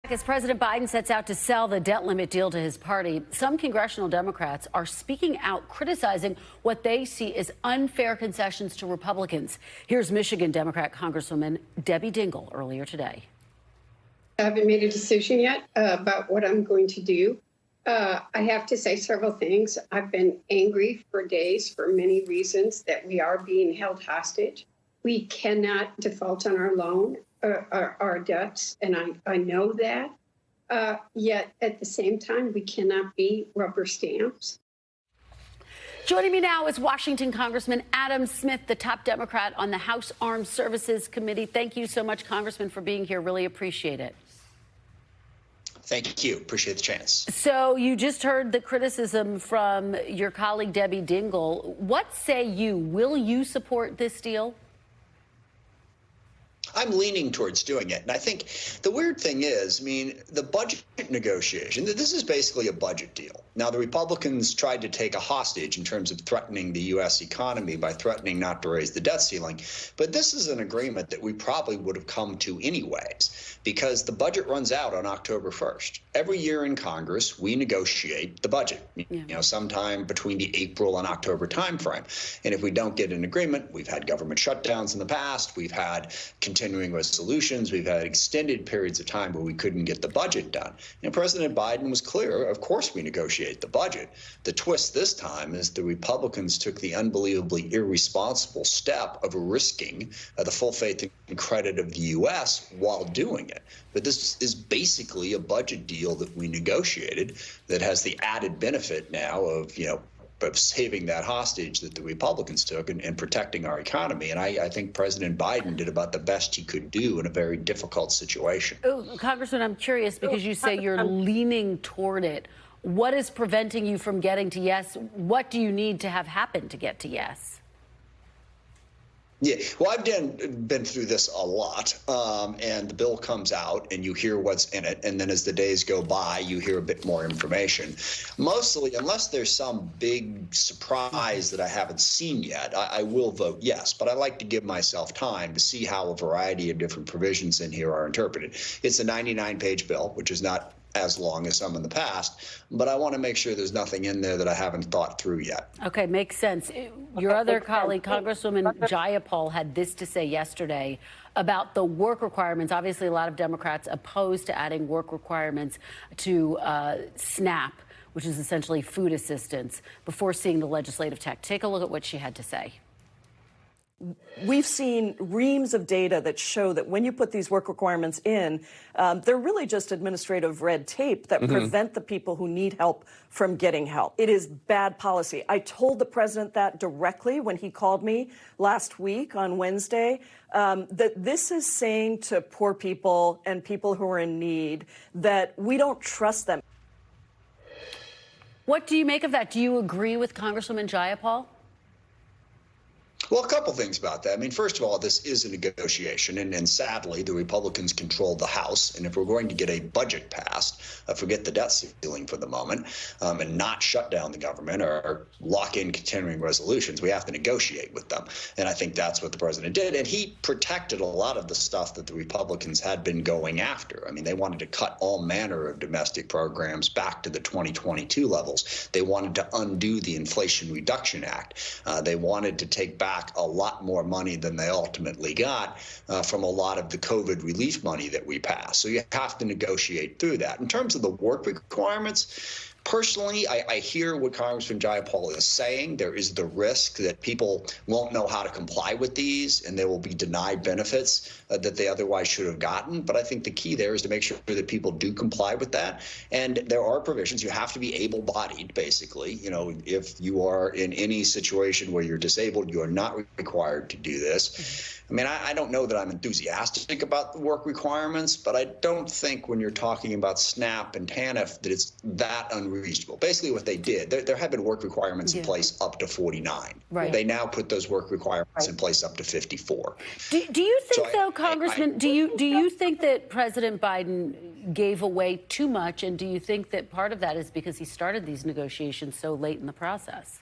As President Biden sets out to sell the debt limit deal to his party, some congressional Democrats are speaking out, criticizing what they see as unfair concessions to Republicans. Here's Michigan Democrat Congresswoman Debbie Dingell earlier today. I haven't made a decision yet about what I'm going to do. I have to say several things. I've been angry for days for many reasons that we are being held hostage. We cannot default on our loan. Our debts, and I know that. Yet at the same time, we cannot be rubber stamps. Joining me now is Washington Congressman Adam Smith, the top Democrat on the House Armed Services Committee. Thank you so much, Congressman, for being here. Really appreciate it. Thank you. Appreciate the chance. So you just heard the criticism from your colleague, Debbie Dingell. What say you? Will you support this deal? I'm leaning towards doing it. And I think the weird thing is, I mean, the budget negotiation, this is basically a budget deal. Now, the Republicans tried to take a hostage in terms of threatening the U.S. economy by threatening not to raise the debt ceiling. But this is an agreement that we probably would have come to anyways, because the budget runs out on October 1st. Every year in Congress, we negotiate the budget, you know, sometime between the April and October timeframe. And if we don't get an agreement, we've had government shutdowns in the past, we've had continuing resolutions, we've had extended periods of time where we couldn't get the budget done. And President Biden was clear, of course we negotiate the budget. The twist this time is the Republicans took the unbelievably irresponsible step of risking the full faith and credit of the U.S. while doing it. But this is basically a budget deal that we negotiated that has the added benefit now of, you know, of saving that hostage that the Republicans took and protecting our economy. And I think President Biden did about the best he could do in a very difficult situation. Oh, Congressman, I'm curious because you say you're leaning toward it. What is preventing you from getting to yes? What do you need to have happen to get to yes? Yeah, well, I've been through this a lot, and the bill comes out and you hear what's in it. And then as the days go by, you hear a bit more information. Mostly, unless there's some big surprise that I haven't seen yet, I will vote yes. But I like to give myself time to see how a variety of different provisions in here are interpreted. It's a 99-page bill, which is not as long as some in the past, but I want to make sure there's nothing in there that I haven't thought through yet. Okay, makes sense. Your other colleague, Congresswoman Jayapal, had this to say yesterday about the work requirements. Obviously, a lot of Democrats opposed to adding work requirements to SNAP, which is essentially food assistance, before seeing the legislative text. Take a look at what she had to say. We've seen reams of data that show that when you put these work requirements in, they're really just administrative red tape that prevent the people who need help from getting help. It is bad policy. I told the president that directly when he called me last week on Wednesday, that this is saying to poor people and people who are in need that we don't trust them. What do you make of that? Do you agree with Congresswoman Jayapal? Well, a couple things about that. I mean, first of all, this is a negotiation, and sadly, the Republicans control the House. And if we're going to get a budget passed, forget the debt ceiling for the moment, and not shut down the government or lock in continuing resolutions, we have to negotiate with them. And I think that's what the president did. And he protected a lot of the stuff that the Republicans had been going after. I mean, they wanted to cut all manner of domestic programs back to the 2022 levels. They wanted to undo the Inflation Reduction Act. They wanted to take back a lot more money than they ultimately got from a lot of the COVID relief money that we passed. So you have to negotiate through that. In terms of the work requirements, personally, I hear what Congressman Jayapal is saying. There is the risk that people won't know how to comply with these and they will be denied benefits that they otherwise should have gotten. But I think the key there is to make sure that people do comply with that. And there are provisions. You have to be able-bodied, basically. You know, if you are in any situation where you're disabled, you are not required to do this. I mean, I don't know that I'm enthusiastic about the work requirements, but I don't think when you're talking about SNAP and TANF that it's that unreasonable. Basically what they did, there have been work requirements in place up to 49. Right. They now put those work requirements in place up to 54. Do you think, though, Congressman, do you think that President Biden gave away too much, and do you think that part of that is because he started these negotiations so late in the process?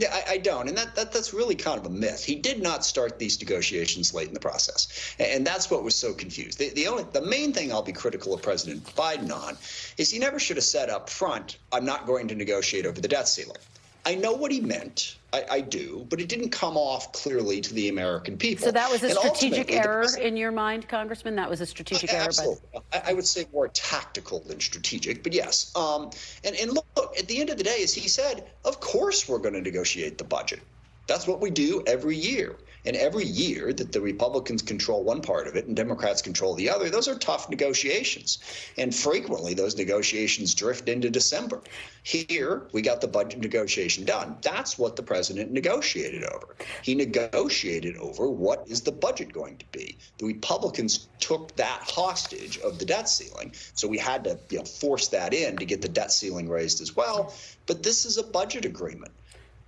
Yeah, I don't. And that's really kind of a myth. He did not start these negotiations late in the process. And that's what was so confused. The main thing I'll be critical of President Biden on is he never should have said up front, I'm not going to negotiate over the debt ceiling. I know what he meant. I do, but it didn't come off clearly to the American people. So that was a strategic error in in your mind, Congressman? That was a strategic error? Absolutely. I would say more tactical than strategic, but yes. And look, at the end of the day, as he said, of course we're going to negotiate the budget. That's what we do every year. And every year that the Republicans control one part of it and Democrats control the other, those are tough negotiations. And frequently those negotiations drift into December. Here, we got the budget negotiation done. That's what the president negotiated over. He negotiated over what is the budget going to be. The Republicans took that hostage of the debt ceiling. So we had to force that in to get the debt ceiling raised as well. But this is a budget agreement.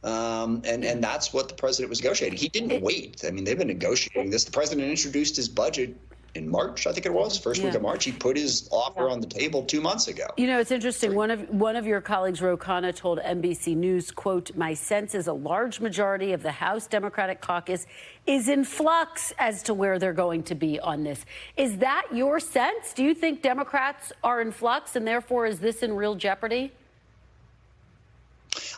And that's what the president was negotiating. He didn't wait. I mean, they've been negotiating this. The president introduced his budget in March, I think it was, first week of March. He put his offer on the table 2 months ago. You know, it's interesting. One of your colleagues, Ro Khanna, told NBC News, quote, "My sense is a large majority of the House Democratic caucus is in flux as to where they're going to be on this." Is that your sense? Do you think Democrats are in flux and therefore is this in real jeopardy?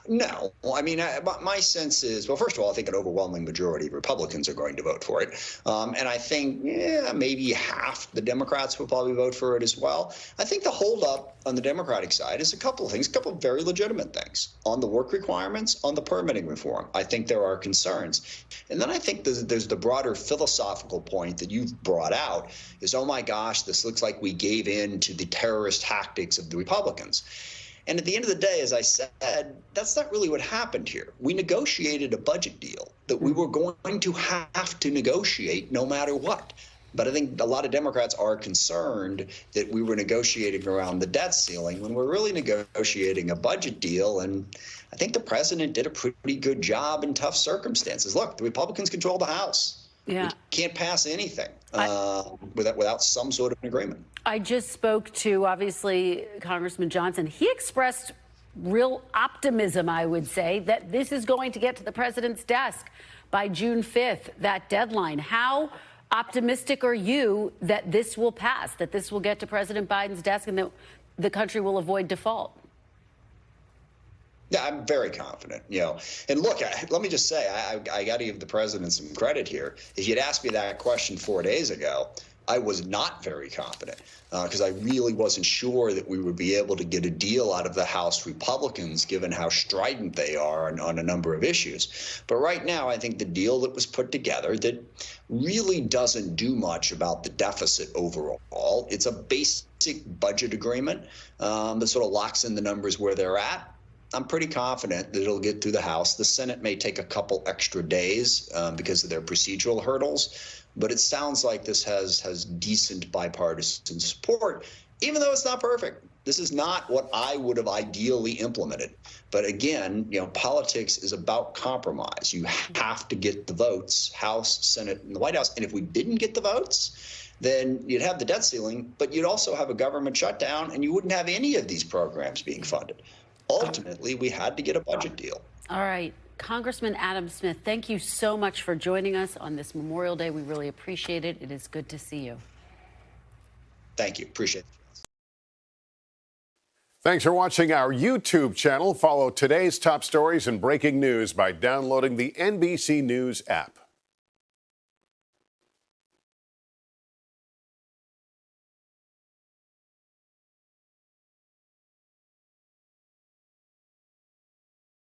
No. I mean, my sense is, well, first of all, I think an overwhelming majority of Republicans are going to vote for it. And I think maybe half the Democrats will probably vote for it as well. I think the holdup on the Democratic side is a couple of things, a couple of very legitimate things. On the work requirements, on the permitting reform, I think there are concerns. And then I think there's the broader philosophical point that you've brought out is, oh, my gosh, this looks like we gave in to the terrorist tactics of the Republicans. And at the end of the day, as I said, that's not really what happened here. We negotiated a budget deal that we were going to have to negotiate no matter what. But I think a lot of Democrats are concerned that we were negotiating around the debt ceiling when we're really negotiating a budget deal. And I think the president did a pretty good job in tough circumstances. Look, the Republicans control the House. Yeah. We can't pass anything without some sort of an agreement. I just spoke to, obviously, Congressman Johnson. He expressed real optimism, I would say, that this is going to get to the president's desk by June 5th, that deadline. How optimistic are you that this will pass, that this will get to President Biden's desk and that the country will avoid default? Yeah, I'm very confident, And look, let me just say, I got to give the president some credit here. If you'd asked me that question 4 days ago, I was not very confident because I really wasn't sure that we would be able to get a deal out of the House Republicans, given how strident they are on a number of issues. But right now, I think the deal that was put together that really doesn't do much about the deficit overall. It's a basic budget agreement that sort of locks in the numbers where they're at. I'm pretty confident that it'll get through the House. The Senate may take a couple extra days because of their procedural hurdles, but it sounds like this has decent bipartisan support, even though it's not perfect. This is not what I would have ideally implemented. But again, politics is about compromise. You have to get the votes, House, Senate, and the White House. And if we didn't get the votes, then you'd have the debt ceiling, but you'd also have a government shutdown, and you wouldn't have any of these programs being funded. Ultimately, we had to get a budget deal. All right. Congressman Adam Smith, thank you so much for joining us on this Memorial Day. We really appreciate it. It is good to see you. Thank you. Appreciate it. Thanks for watching our YouTube channel. Follow today's top stories and breaking news by downloading the NBC News app.